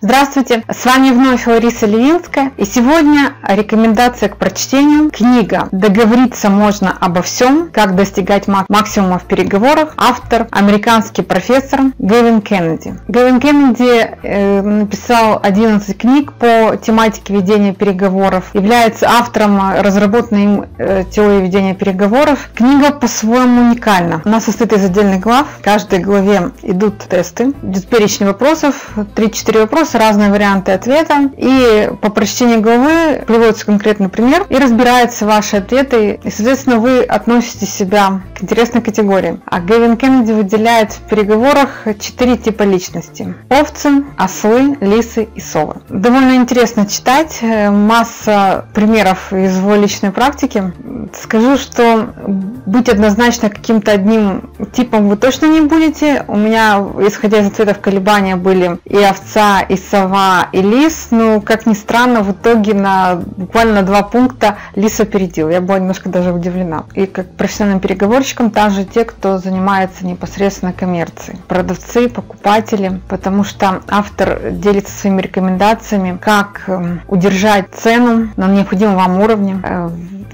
Здравствуйте, с вами вновь Лариса Левинская, и сегодня рекомендация к прочтению. Книга «Договориться можно обо всем. Как достигать максимума в переговорах». Автор – американский профессор Гэвин Кеннеди. Гэвин Кеннеди написал 11 книг по тематике ведения переговоров, является автором разработанной им теории ведения переговоров. Книга по-своему уникальна. Она состоит из отдельных глав. В каждой главе идут тесты, идет перечень вопросов, 3-4 вопроса, разные варианты ответа, и по прочтению главы приводится конкретный пример и разбираются ваши ответы, и, соответственно, вы относите себя к интересной категории. А Гэвин Кеннеди выделяет в переговорах 4 типа личности: овцы, ослы, лисы и совы. Довольно интересно читать, масса примеров из его личной практики. Скажу, что быть однозначно каким-то одним типом вы точно не будете. У меня, исходя из ответов, колебания были и овца, и сова, и лис. Но, как ни странно, в итоге буквально на 2 пункта лис опередил. Я была немножко даже удивлена. И как профессиональным переговорщикам также те, кто занимается непосредственно коммерцией. Продавцы, покупатели. Потому что автор делится своими рекомендациями, как удержать цену на необходимом вам уровне.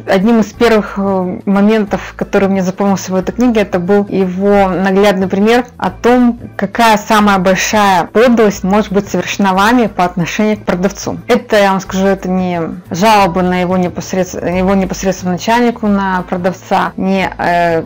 Одним из первых моментов, который мне запомнился в этой книге, это был его наглядный пример о том, какая самая большая подлость может быть совершена вами по отношению к продавцу. Это, я вам скажу, это не жалобы на его непосредственному начальнику, на продавца, не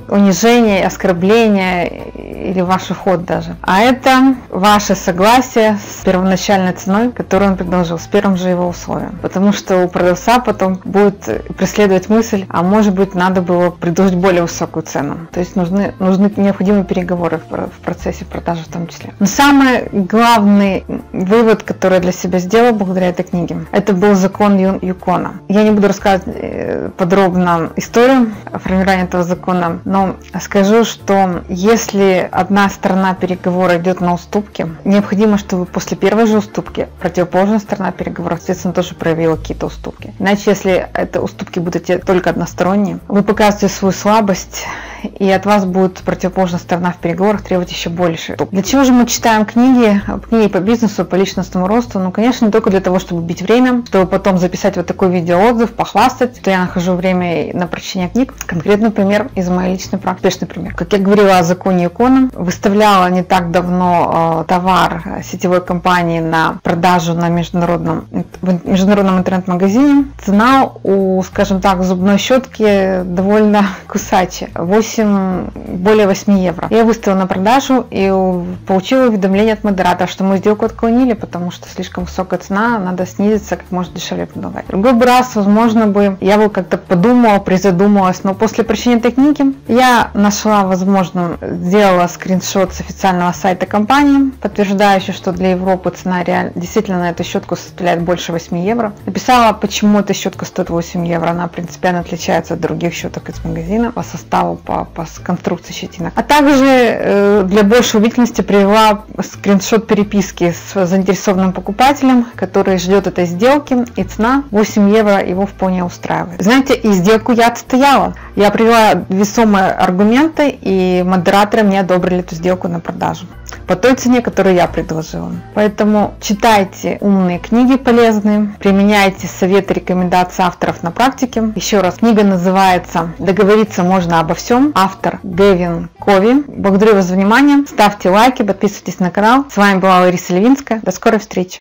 унижение, оскорбление или ваш уход даже, а это ваше согласие с первоначальной ценой, которую он предложил, с первым же его условием. Потому что у продавца потом будет преследовать мысль, а может быть, надо было предложить более высокую цену. То есть нужны необходимые переговоры в процессе продажи в том числе. Но самый главный вывод, который я для себя сделала благодаря этой книге, это был закон Юкона. Я не буду рассказывать подробно историю формирования этого закона, но скажу, что если одна сторона переговора идет на уступки, необходимо, чтобы после первой же уступки противоположная сторона переговора, соответственно, тоже проявила какие-то уступки. Иначе, если это уступки будут только односторонние, вы показываете свою слабость, и от вас будет противоположная сторона в переговорах требовать еще больше. Для чего же мы читаем книги по бизнесу, по личностному росту? Ну, конечно, не только для того, чтобы убить время, чтобы потом записать вот такой видеоотзыв, похвастать, что я нахожу время на прочтение книг. Конкретный пример из моей личной практики. Успешный пример. Как я говорила о законе Юкона, выставляла не так давно товар сетевой компании на продажу на международном интернет-магазине. Цена у, скажем так, зубной щетки довольно кусачая. Более 8 евро. Я выставила на продажу и получила уведомление от модератора, что мы сделку отклонили, потому что слишком высокая цена, надо снизиться, как можно дешевле продавать. В другой раз, возможно, я бы как-то подумала, призадумалась, но после прочтения этой книги я нашла возможным, сделала скриншот с официального сайта компании, подтверждающий, что для Европы цена действительно на эту щетку составляет больше 8 евро. Написала, почему эта щетка стоит 8 евро, она принципиально отличается от других щеток из магазина по составу, по конструкции щетинок. А также для большей убедительности привела скриншот переписки с заинтересованным покупателем, который ждет этой сделки, и цена 8 евро его вполне устраивает. Знаете, и сделку я отстояла. Я привела весомые аргументы, и модераторы мне одобрили эту сделку на продажу по той цене, которую я предложила. Поэтому читайте умные книги полезные, применяйте советы, рекомендации авторов на практике. Еще раз, книга называется «Договориться можно обо всем». Автор Гэвин Кови. Благодарю вас за внимание. Ставьте лайки, подписывайтесь на канал. С вами была Лариса Левинская. До скорой встречи.